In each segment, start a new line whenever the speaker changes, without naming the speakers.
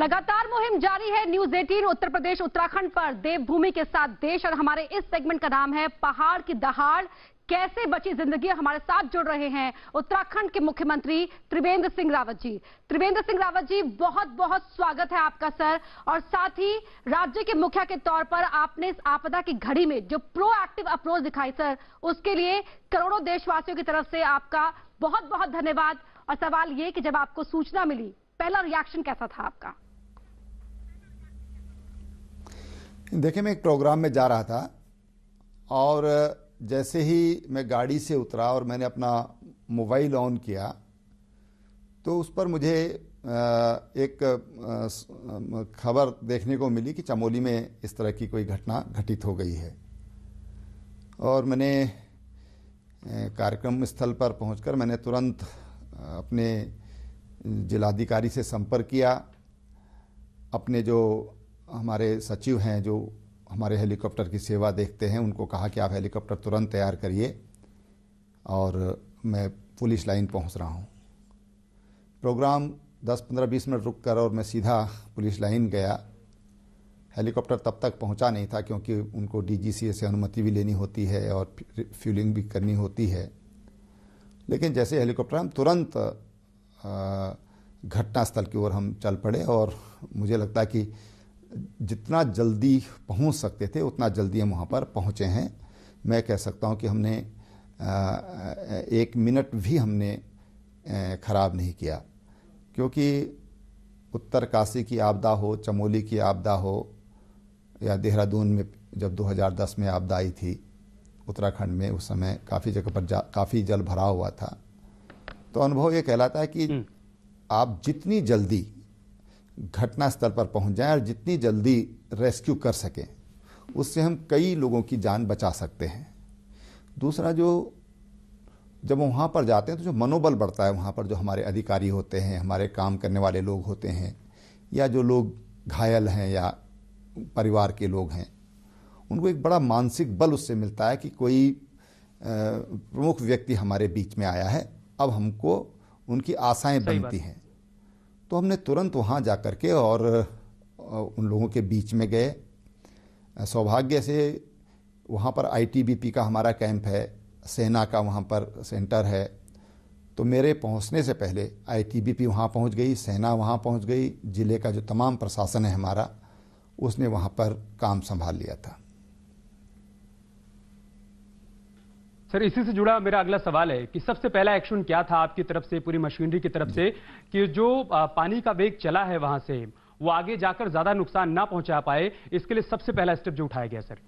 लगातार मुहिम जारी है न्यूज 18 उत्तर प्रदेश उत्तराखंड पर देवभूमि के साथ देश। और हमारे इस सेगमेंट का नाम है पहाड़ की दहाड़, कैसे बची जिंदगी। हमारे साथ जुड़ रहे हैं उत्तराखंड के मुख्यमंत्री त्रिवेंद्र सिंह रावत जी। त्रिवेंद्र सिंह रावत जी, बहुत बहुत स्वागत है आपका सर। और साथ ही राज्य के मुखिया के तौर पर आपने इस आपदा की घड़ी में जो प्रोएक्टिव अप्रोच दिखाई सर, उसके लिए करोड़ों देशवासियों की तरफ से आपका बहुत बहुत धन्यवाद। और सवाल ये कि जब आपको सूचना मिली, पहला रिएक्शन कैसा था आपका?
देखिए, मैं एक प्रोग्राम में जा रहा था और जैसे ही मैं गाड़ी से उतरा और मैंने अपना मोबाइल ऑन किया तो उस पर मुझे एक खबर देखने को मिली कि चमोली में इस तरह की कोई घटना घटित हो गई है। और मैंने कार्यक्रम स्थल पर पहुंचकर मैंने तुरंत अपने जिलाधिकारी से संपर्क किया। अपने जो हमारे सचिव हैं जो हमारे हेलीकॉप्टर की सेवा देखते हैं, उनको कहा कि आप हेलीकॉप्टर तुरंत तैयार करिए और मैं पुलिस लाइन पहुंच रहा हूं। प्रोग्राम 10-15-20 मिनट रुक कर और मैं सीधा पुलिस लाइन गया। हेलीकॉप्टर तब तक पहुंचा नहीं था क्योंकि उनको डीजीसीए से अनुमति भी लेनी होती है और फ्यूलिंग भी करनी होती है। लेकिन जैसे हेलीकॉप्टर हम तुरंत घटनास्थल की ओर हम चल पड़े और मुझे लगता है कि जितना जल्दी पहुंच सकते थे उतना जल्दी हम वहां पर पहुंचे हैं। मैं कह सकता हूं कि हमने 1 मिनट भी हमने खराब नहीं किया, क्योंकि उत्तरकाशी की आपदा हो, चमोली की आपदा हो या देहरादून में जब 2010 में आपदा आई थी उत्तराखंड में, उस समय काफ़ी जगह पर काफ़ी जल भराव हुआ था। तो अनुभव ये कहलाता है कि आप जितनी जल्दी घटनास्थल पर पहुंच जाएं और जितनी जल्दी रेस्क्यू कर सकें, उससे हम कई लोगों की जान बचा सकते हैं। दूसरा, जो जब वहाँ पर जाते हैं तो जो मनोबल बढ़ता है, वहाँ पर जो हमारे अधिकारी होते हैं, हमारे काम करने वाले लोग होते हैं, या जो लोग घायल हैं या परिवार के लोग हैं, उनको एक बड़ा मानसिक बल उससे मिलता है कि कोई प्रमुख व्यक्ति हमारे बीच में आया है, अब हमको उनकी आशाएं बनती हैं। तो हमने तुरंत वहाँ जा कर के और उन लोगों के बीच में गए। सौभाग्य से वहाँ पर आईटीबीपी का हमारा कैंप है, सेना का वहाँ पर सेंटर है। तो मेरे पहुँचने से पहले आईटीबीपी वहाँ पहुँच गई, सेना वहाँ पहुँच गई, ज़िले का जो तमाम प्रशासन है हमारा, उसने वहाँ पर काम संभाल लिया था।
सर, इसी से जुड़ा मेरा अगला सवाल है कि सबसे पहला एक्शन क्या था आपकी तरफ से, पूरी मशीनरी की तरफ से, कि जो पानी का वेग चला है वहां से वो आगे जाकर ज्यादा नुकसान ना पहुंचा पाए, इसके लिए सबसे पहला स्टेप जो उठाया गया? सर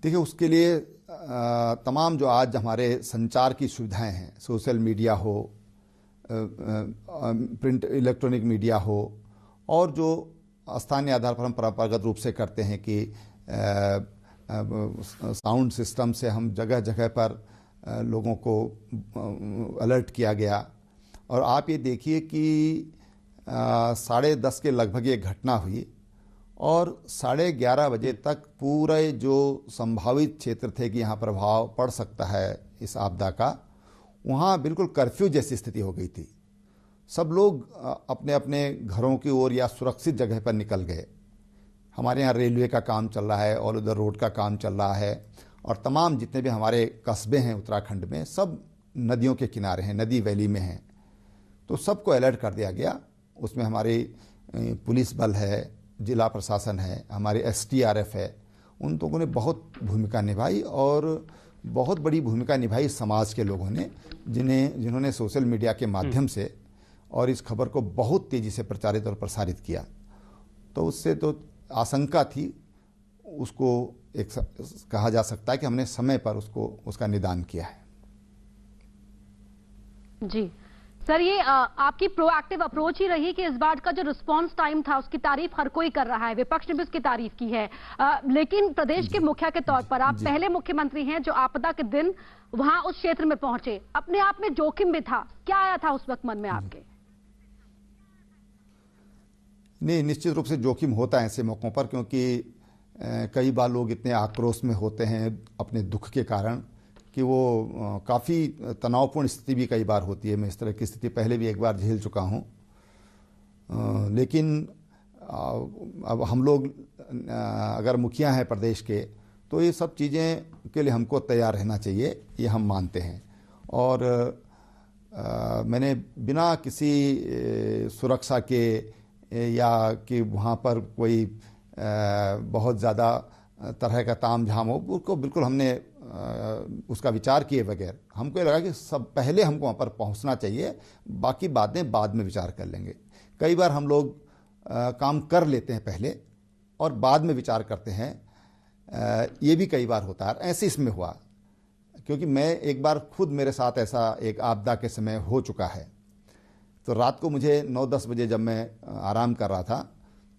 देखिए, उसके लिए तमाम जो आज हमारे संचार की सुविधाएं हैं, सोशल मीडिया हो, प्रिंट इलेक्ट्रॉनिक मीडिया हो, और जो स्थानीय आधार पर हम परंपरागत रूप से करते हैं कि साउंड सिस्टम से हम जगह जगह पर लोगों को अलर्ट किया गया। और आप ये देखिए कि 10:30 के लगभग ये घटना हुई और 11:30 बजे तक पूरे जो संभावित क्षेत्र थे कि यहाँ प्रभाव पड़ सकता है इस आपदा का, वहाँ बिल्कुल कर्फ्यू जैसी स्थिति हो गई थी। सब लोग अपने अपने घरों की ओर या सुरक्षित जगह पर निकल गए। हमारे यहाँ रेलवे का काम चल रहा है, ऑल ओवर रोड का काम चल रहा है, और तमाम जितने भी हमारे कस्बे हैं उत्तराखंड में, सब नदियों के किनारे हैं, नदी वैली में हैं। तो सबको अलर्ट कर दिया गया। उसमें हमारी पुलिस बल है, जिला प्रशासन है, हमारे SDRF है, उन लोगों ने बहुत भूमिका निभाई और बहुत बड़ी भूमिका निभाई समाज के लोगों ने, जिन्होंने सोशल मीडिया के माध्यम से और इस खबर को बहुत तेज़ी से प्रचारित और प्रसारित किया। तो उससे तो आशंका थी, उसको एक कहा जा सकता है कि हमने समय पर उसका निदान किया है।
जी सर, ये आपकी प्रोएक्टिव अप्रोच ही रही कि इस बार का जो रिस्पांस टाइम था उसकी तारीफ हर कोई कर रहा है, विपक्ष ने भी उसकी तारीफ की है। लेकिन प्रदेश के मुखिया के तौर पर आप पहले मुख्यमंत्री हैं जो आपदा के दिन वहां उस क्षेत्र में पहुंचे। अपने आप में जोखिम भी था, क्या आया था उस वक्त मन में आपके?
नहीं, निश्चित रूप से जोखिम होता है ऐसे मौक़ों पर, क्योंकि कई बार लोग इतने आक्रोश में होते हैं अपने दुख के कारण कि वो काफ़ी तनावपूर्ण स्थिति भी कई बार होती है। मैं इस तरह की स्थिति पहले भी एक बार झेल चुका हूँ। लेकिन अब हम लोग अगर मुखिया हैं प्रदेश के, तो ये सब चीज़ें के लिए हमको तैयार रहना चाहिए, ये हम मानते हैं। और मैंने बिना किसी सुरक्षा के या कि वहाँ पर कोई बहुत ज़्यादा तरह का ताम झाम हो, उसको बिल्कुल हमने उसका विचार किए बगैर हमको ये लगा कि सब पहले हमको वहाँ पर पहुँचना चाहिए, बाकी बातें बाद में विचार कर लेंगे। कई बार हम लोग काम कर लेते हैं पहले और बाद में विचार करते हैं, ये भी कई बार होता है। ऐसे इसमें हुआ, क्योंकि मैं एक बार खुद मेरे साथ ऐसा एक आपदा के समय हो चुका है। तो रात को मुझे 9-10 बजे जब मैं आराम कर रहा था,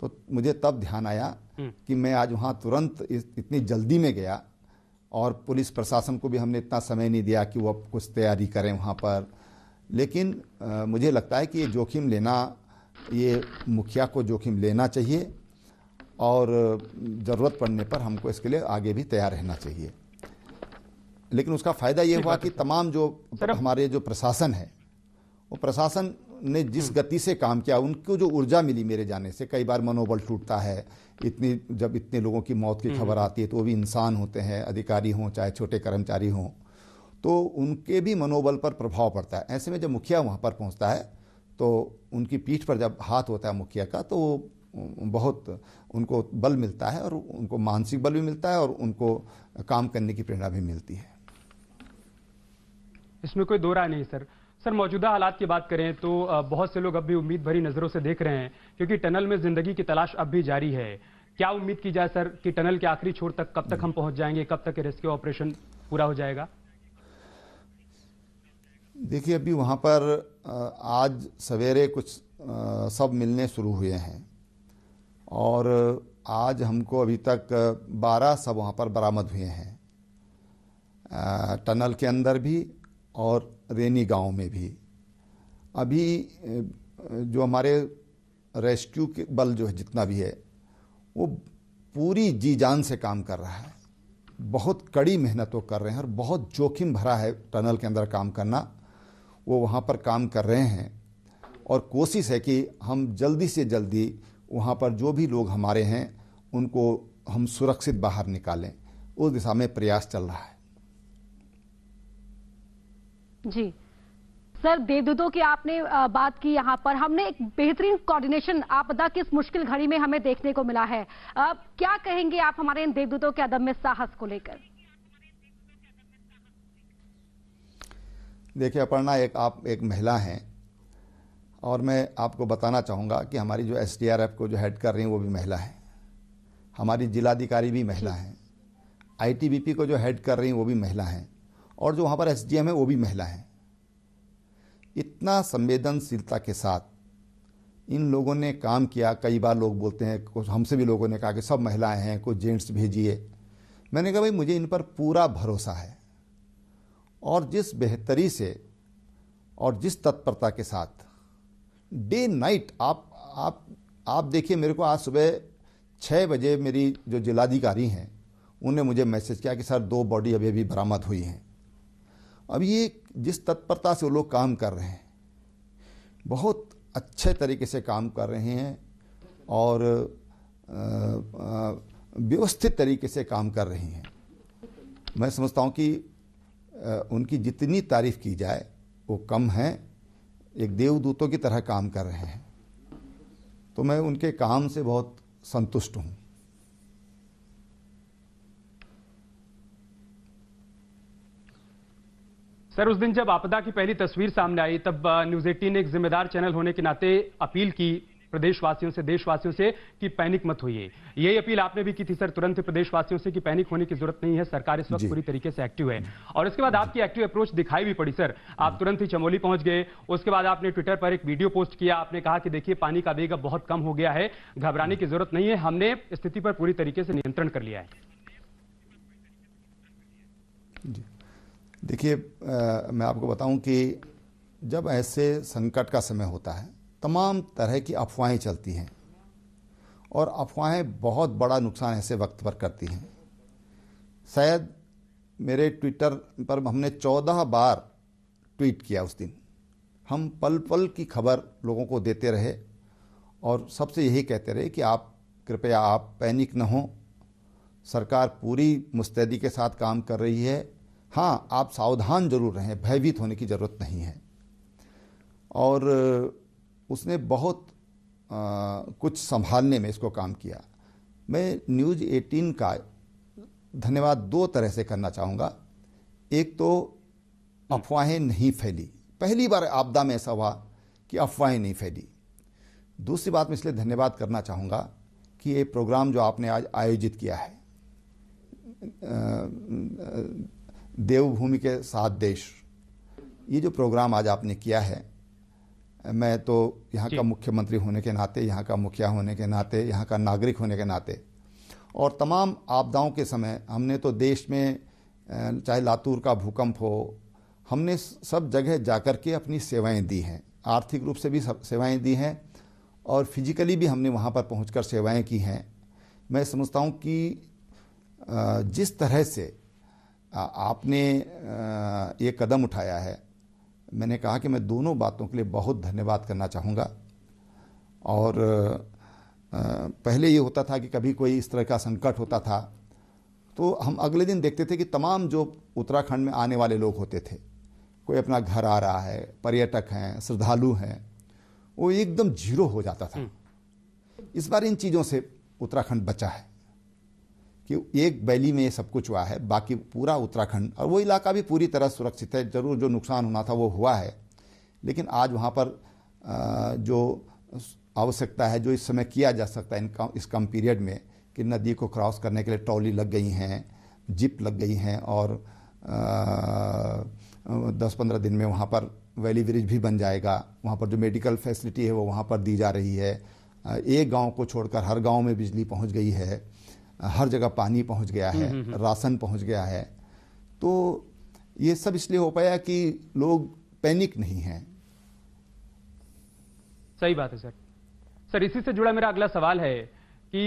तो मुझे तब ध्यान आया कि मैं आज वहाँ तुरंत इतनी जल्दी में गया, और पुलिस प्रशासन को भी हमने इतना समय नहीं दिया कि वो कुछ तैयारी करें वहाँ पर। लेकिन मुझे लगता है कि ये जोखिम लेना, ये मुखिया को जोखिम लेना चाहिए, और ज़रूरत पड़ने पर हमको इसके लिए आगे भी तैयार रहना चाहिए। लेकिन उसका फ़ायदा ये हुआ कि तमाम जो हमारे जो प्रशासन है, वो प्रशासन ने जिस गति से काम किया, उनको जो ऊर्जा मिली मेरे जाने से। कई बार मनोबल टूटता है, जब इतने लोगों की मौत की खबर आती है, तो वो भी इंसान होते हैं, अधिकारी हों चाहे छोटे कर्मचारी हों, तो उनके भी मनोबल पर प्रभाव पड़ता है। ऐसे में जब मुखिया वहाँ पर पहुँचता है, तो उनकी पीठ पर जब हाथ होता है मुखिया का, तो बहुत उनको बल मिलता है, और उनको मानसिक बल भी मिलता है, और उनको काम करने की प्रेरणा भी मिलती है।
इसमें कोई दो राय नहीं सर। सर, मौजूदा हालात की बात करें तो बहुत से लोग अब भी उम्मीद भरी नजरों से देख रहे हैं, क्योंकि टनल में जिंदगी की तलाश अब भी जारी है। क्या उम्मीद की जाए सर कि टनल के आखिरी छोर तक कब तक हम पहुंच जाएंगे, कब तक रेस्क्यू ऑपरेशन पूरा हो जाएगा?
देखिए, अभी वहाँ पर आज सवेरे कुछ सब मिलने शुरू हुए हैं, और आज हमको अभी तक 12 सब वहाँ पर बरामद हुए हैं, टनल के अंदर भी और रेनी गांव में भी। अभी जो हमारे रेस्क्यू के बल जो है जितना भी है, वो पूरी जी जान से काम कर रहा है, बहुत कड़ी मेहनत वो कर रहे हैं, और बहुत जोखिम भरा है टनल के अंदर काम करना। वो वहाँ पर काम कर रहे हैं, और कोशिश है कि हम जल्दी से जल्दी वहाँ पर जो भी लोग हमारे हैं उनको हम सुरक्षित बाहर निकालें, उस दिशा में प्रयास चल रहा है।
जी सर, देवदूतों की आपने बात की, यहाँ पर हमने एक बेहतरीन कोऑर्डिनेशन आपदा की इस मुश्किल घड़ी में हमें देखने को मिला है। क्या कहेंगे आप हमारे इन देवदूतों के अदम्य साहस को लेकर?
देखिए अपर्णा, आप एक महिला हैं, और मैं आपको बताना चाहूँगा कि हमारी जो SDRF को जो हेड कर रही हैं वो भी महिला है, हमारी जिलाधिकारी भी महिला हैं, ITBP को जो हेड कर रही हैं वो भी महिला हैं, और जो वहाँ पर SDM है वो भी महिला हैं। इतना संवेदनशीलता के साथ इन लोगों ने काम किया। कई बार लोग बोलते हैं, कुछ हमसे भी लोगों ने कहा कि सब महिलाएं हैं, कुछ जेंट्स भेजिए। मैंने कहा भाई, मुझे इन पर पूरा भरोसा है, और जिस बेहतरी से और जिस तत्परता के साथ डे नाइट आप देखिए, मेरे को आज सुबह 6 बजे मेरी जो जिलाधिकारी हैं उन्होंने मुझे मैसेज किया कि सर 2 बॉडी अभी अभी बरामद हुई हैं। अब ये जिस तत्परता से वो लोग काम कर रहे हैं, बहुत अच्छे तरीके से काम कर रहे हैं, और व्यवस्थित तरीके से काम कर रही हैं। मैं समझता हूँ कि उनकी जितनी तारीफ की जाए वो कम है। एक देवदूतों की तरह काम कर रहे हैं, तो मैं उनके काम से बहुत संतुष्ट हूँ।
सर, उस दिन जब आपदा की पहली तस्वीर सामने आई, तब न्यूज़ 18 ने एक जिम्मेदार चैनल होने के नाते अपील की प्रदेशवासियों से, देशवासियों से कि पैनिक मत होइए। यही अपील आपने भी की थी सर तुरंत प्रदेशवासियों से कि पैनिक होने की जरूरत नहीं है, सरकार इस वक्त पूरी तरीके से एक्टिव है। और इसके बाद आपकी एक्टिव अप्रोच दिखाई भी पड़ी सर। आप तुरंत ही चमोली पहुंच गए। उसके बाद आपने ट्विटर पर एक वीडियो पोस्ट किया। आपने कहा कि देखिए, पानी का वेग अब बहुत कम हो गया है, घबराने की जरूरत नहीं है, हमने स्थिति पर पूरी तरीके से नियंत्रण कर लिया है।
देखिए, मैं आपको बताऊं कि जब ऐसे संकट का समय होता है, तमाम तरह की अफवाहें चलती हैं, और अफवाहें बहुत बड़ा नुकसान ऐसे वक्त पर करती हैं। शायद मेरे ट्विटर पर हमने 14 बार ट्वीट किया उस दिन। हम पल पल की खबर लोगों को देते रहे और सबसे यही कहते रहे कि आप कृपया आप पैनिक न हो, सरकार पूरी मुस्तैदी के साथ काम कर रही है। हाँ, आप सावधान जरूर रहें, भयभीत होने की ज़रूरत नहीं है। और उसने बहुत कुछ संभालने में इसको काम किया। मैं न्यूज़ 18 का धन्यवाद दो तरह से करना चाहूँगा। एक तो अफवाहें नहीं फैली, पहली बार आपदा में ऐसा हुआ कि अफवाहें नहीं फैली। दूसरी बात मैं इसलिए धन्यवाद करना चाहूँगा कि ये प्रोग्राम जो आपने आज आयोजित किया है, देवभूमि के 7 देश, ये जो प्रोग्राम आज आपने किया है, मैं तो यहाँ का मुख्यमंत्री होने के नाते, यहाँ का मुखिया होने के नाते, यहाँ का नागरिक होने के नाते और तमाम आपदाओं के समय हमने तो देश में चाहे लातूर का भूकंप हो, हमने सब जगह जाकर के अपनी सेवाएं दी हैं। आर्थिक रूप से भी सेवाएं दी हैं और फिजिकली भी हमने वहाँ पर पहुंचकर सेवाएं की हैं। मैं समझता हूँ कि जिस तरह से आपने ये कदम उठाया है, मैंने कहा कि मैं दोनों बातों के लिए बहुत धन्यवाद करना चाहूँगा। और पहले ये होता था कि कभी कोई इस तरह का संकट होता था तो हम अगले दिन देखते थे कि तमाम जो उत्तराखंड में आने वाले लोग होते थे, कोई अपना घर आ रहा है, पर्यटक हैं, श्रद्धालु हैं, वो एकदम जीरो हो जाता था। इस बार इन चीज़ों से उत्तराखंड बचा है कि एक वैली में ये सब कुछ हुआ है, बाकी पूरा उत्तराखंड और वो इलाका भी पूरी तरह सुरक्षित है। जरूर जो नुकसान होना था वो हुआ है, लेकिन आज वहाँ पर जो आवश्यकता है, जो इस समय किया जा सकता है इस कम पीरियड में, कि नदी को क्रॉस करने के लिए ट्रॉली लग गई हैं, जिप लग गई हैं और 10-15 दिन में वहाँ पर वैली ब्रिज भी बन जाएगा। वहाँ पर जो मेडिकल फैसिलिटी है वो वहाँ पर दी जा रही है। एक गांव को छोड़कर हर गांव में बिजली पहुँच गई है, हर जगह पानी पहुँच गया है, राशन पहुँच गया है। तो ये सब इसलिए हो पाया कि लोग पैनिक नहीं हैं।
सही बात है सर, इसी से जुड़ा मेरा अगला सवाल है कि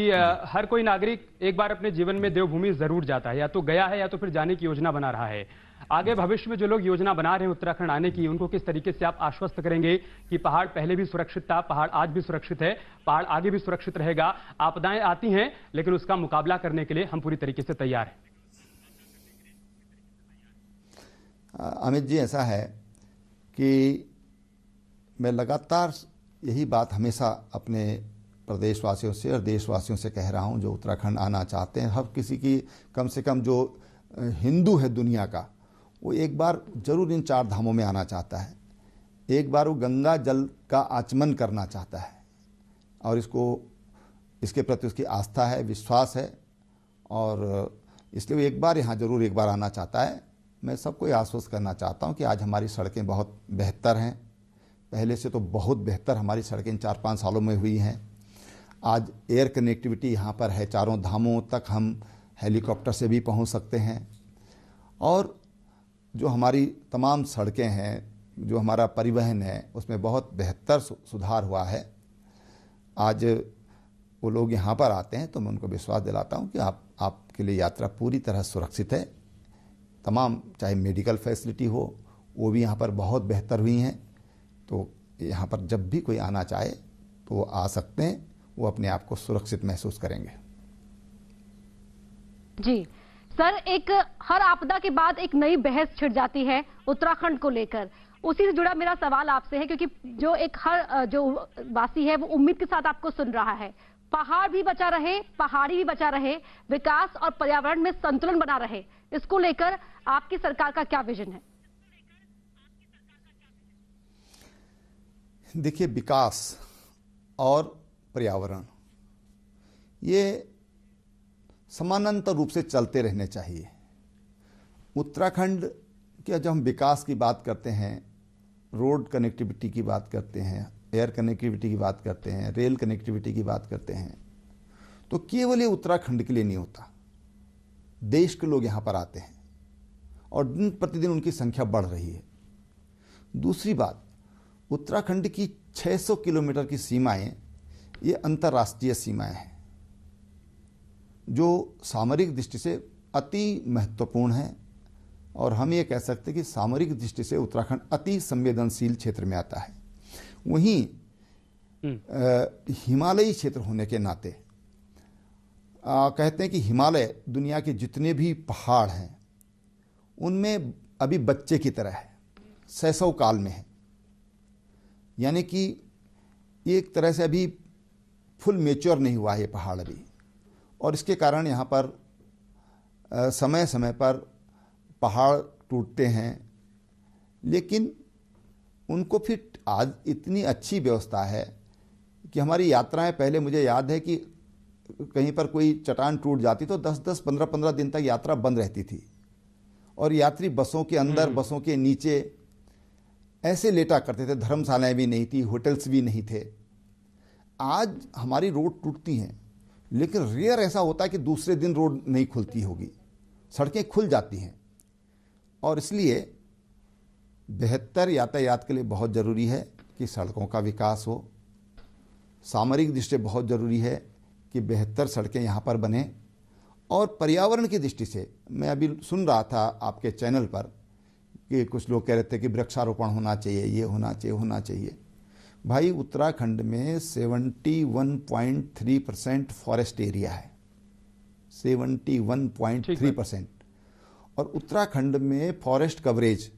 हर कोई नागरिक एक बार अपने जीवन में देवभूमि जरूर जाता है, या तो गया है या तो फिर जाने की योजना बना रहा है। आगे भविष्य में जो लोग योजना बना रहे हैं उत्तराखंड आने की, उनको किस तरीके से आप आश्वस्त करेंगे कि पहाड़ पहले भी सुरक्षित था, पहाड़ आज भी सुरक्षित है, पहाड़ आगे भी सुरक्षित रहेगा, आपदाएं आती हैं लेकिन उसका मुकाबला करने के लिए हम पूरी तरीके से तैयार हैं?
अमित जी, ऐसा है कि मैं लगातार यही बात हमेशा अपने प्रदेशवासियों से और देशवासियों से कह रहा हूं, जो उत्तराखंड आना चाहते हैं, हर किसी की, कम से कम जो हिंदू है दुनिया का, वो एक बार जरूर इन 4 धामों में आना चाहता है। एक बार वो गंगा जल का आचमन करना चाहता है और इसके प्रति उसकी आस्था है, विश्वास है और इसलिए वो एक बार यहाँ जरूर एक बार आना चाहता है। मैं सबको ये आश्वस्त करना चाहता हूँ कि आज हमारी सड़कें बहुत बेहतर हैं, पहले से तो बहुत बेहतर हमारी सड़कें 4-5 सालों में हुई हैं। आज एयर कनेक्टिविटी यहाँ पर है, 4 धामों तक हम हेलीकॉप्टर से भी पहुँच सकते हैं और जो हमारी तमाम सड़कें हैं, जो हमारा परिवहन है, उसमें बहुत बेहतर सुधार हुआ है। आज वो लोग यहाँ पर आते हैं तो मैं उनको विश्वास दिलाता हूँ कि आपके लिए यात्रा पूरी तरह सुरक्षित है। तमाम चाहे मेडिकल फैसिलिटी हो वो भी यहाँ पर बहुत बेहतर हुई हैं। तो यहाँ पर जब भी कोई आना चाहे तो वो आ सकते हैं, वो अपने आप को सुरक्षित महसूस करेंगे।
जी सर, एक हर आपदा के बाद एक नई बहस छिड़ जाती है उत्तराखंड को लेकर। उसी से जुड़ा मेरा सवाल आपसे है, क्योंकि जो एक हर जो वासी है वो उम्मीद के साथ आपको सुन रहा है, पहाड़ भी बचा रहे, पहाड़ी भी बचा रहे, विकास और पर्यावरण में संतुलन बना रहे, इसको लेकर आपकी सरकार का क्या विजन है?
देखिए, विकास और पर्यावरण ये समानांतर रूप से चलते रहने चाहिए। उत्तराखंड के जब हम विकास की बात करते हैं, रोड कनेक्टिविटी की बात करते हैं, एयर कनेक्टिविटी की बात करते हैं, रेल कनेक्टिविटी की बात करते हैं, तो केवल ये उत्तराखंड के लिए नहीं होता, देश के लोग यहाँ पर आते हैं और दिन प्रतिदिन उनकी संख्या बढ़ रही है। दूसरी बात, उत्तराखंड की 600 किलोमीटर की सीमाएं ये अंतर्राष्ट्रीय सीमाएं हैं जो सामरिक दृष्टि से अति महत्वपूर्ण हैं। और हम ये कह सकते हैं कि सामरिक दृष्टि से उत्तराखंड अति संवेदनशील क्षेत्र में आता है। वहीं हिमालयी क्षेत्र होने के नाते कहते हैं कि हिमालय दुनिया के जितने भी पहाड़ हैं उनमें अभी बच्चे की तरह है, शैशव काल में है, यानी कि एक तरह से अभी फुल मैच्योर नहीं हुआ है ये पहाड़ अभी। और इसके कारण यहाँ पर समय समय पर पहाड़ टूटते हैं, लेकिन उनको फिर आज इतनी अच्छी व्यवस्था है कि हमारी यात्राएं, पहले मुझे याद है कि कहीं पर कोई चट्टान टूट जाती तो 10-10, 15-15 दिन तक यात्रा बंद रहती थी और यात्री बसों के अंदर, बसों के नीचे ऐसे लेटा करते थे। धर्मशालाएं भी नहीं थी, होटल्स भी नहीं थे। आज हमारी रोड टूटती हैं, लेकिन रेयर ऐसा होता है कि दूसरे दिन रोड नहीं खुलती होगी, सड़कें खुल जाती हैं। और इसलिए बेहतर यातायात के लिए बहुत ज़रूरी है कि सड़कों का विकास हो। सामरिक दृष्टि से बहुत ज़रूरी है कि बेहतर सड़कें यहाँ पर बने। और पर्यावरण की दृष्टि से मैं अभी सुन रहा था आपके चैनल पर कि कुछ लोग कह रहे थे कि वृक्षारोपण होना चाहिए, ये होना चाहिए। भाई, उत्तराखंड में 71.3% फॉरेस्ट एरिया है, 71.3%। और उत्तराखंड में फॉरेस्ट कवरेज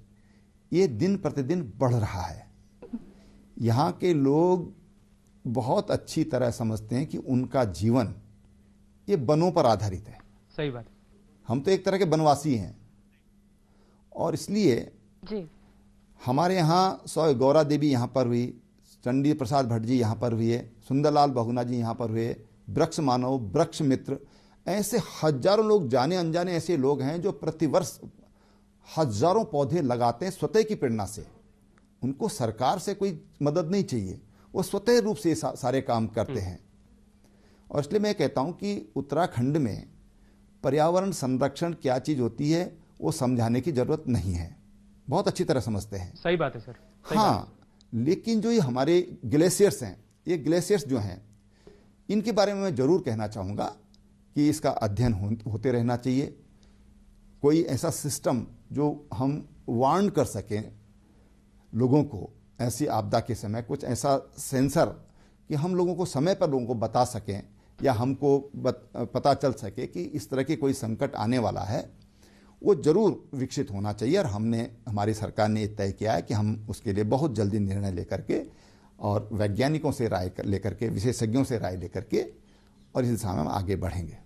ये दिन प्रतिदिन बढ़ रहा है। यहाँ के लोग बहुत अच्छी तरह समझते हैं कि उनका जीवन ये वनों पर आधारित है।
सही बात।
हम तो एक तरह के वनवासी हैं और इसलिए
जी
हमारे यहाँ गौरा देवी यहाँ पर हुई, चंडी प्रसाद भट्ट जी यहाँ पर हुए, सुंदरलाल बहुगुणा जी यहाँ पर हुए, वृक्ष मानव, वृक्ष मित्र, ऐसे हजारों लोग, जाने अनजाने ऐसे लोग हैं जो प्रतिवर्ष हजारों पौधे लगाते हैं स्वतः की प्रेरणा से। उनको सरकार से कोई मदद नहीं चाहिए, वो स्वतः रूप से सारे काम करते हैं। और इसलिए मैं कहता हूं कि उत्तराखंड में पर्यावरण संरक्षण क्या चीज होती है वो समझाने की जरूरत नहीं है, बहुत अच्छी तरह समझते हैं।
सही बात है सर।
हाँ, लेकिन जो ये हमारे ग्लेशियर्स हैं, ये ग्लेशियर्स जो हैं, इनके बारे में मैं जरूर कहना चाहूँगा कि इसका अध्ययन होते रहना चाहिए। कोई ऐसा सिस्टम जो हम वार्न कर सकें लोगों को ऐसी आपदा के समय, कुछ ऐसा सेंसर कि हम लोगों को समय पर लोगों को बता सकें या हमको पता चल सके कि इस तरह की कोई संकट आने वाला है, वो जरूर विकसित होना चाहिए। और हमारी सरकार ने तय किया है कि हम उसके लिए बहुत जल्दी निर्णय लेकर के और वैज्ञानिकों से राय लेकर के, विशेषज्ञों से राय लेकर के और इस दिशा में हम आगे बढ़ेंगे।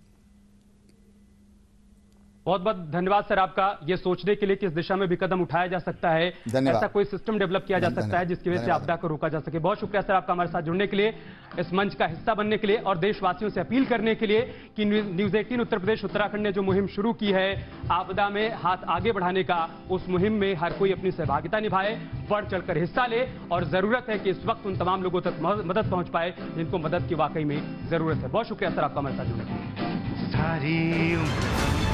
बहुत बहुत धन्यवाद सर आपका, ये सोचने के लिए कि इस दिशा में भी कदम उठाया जा सकता है, ऐसा कोई सिस्टम डेवलप किया जा सकता है जिसकी वजह से आपदा को रोका जा सके। बहुत शुक्रिया सर आपका हमारे साथ जुड़ने के लिए, इस मंच का हिस्सा बनने के लिए और देशवासियों से अपील करने के लिए कि न्यूज़ 18 उत्तर प्रदेश उत्तराखंड ने जो मुहिम शुरू की है आपदा में हाथ आगे बढ़ाने का, उस मुहिम में हर कोई अपनी सहभागिता निभाए, बढ़ चढ़कर हिस्सा ले। और जरूरत है कि इस वक्त उन तमाम लोगों तक मदद पहुंच पाए जिनको मदद की वाकई में जरूरत है। बहुत शुक्रिया सर आपका हमारे साथ जुड़ने के लिए।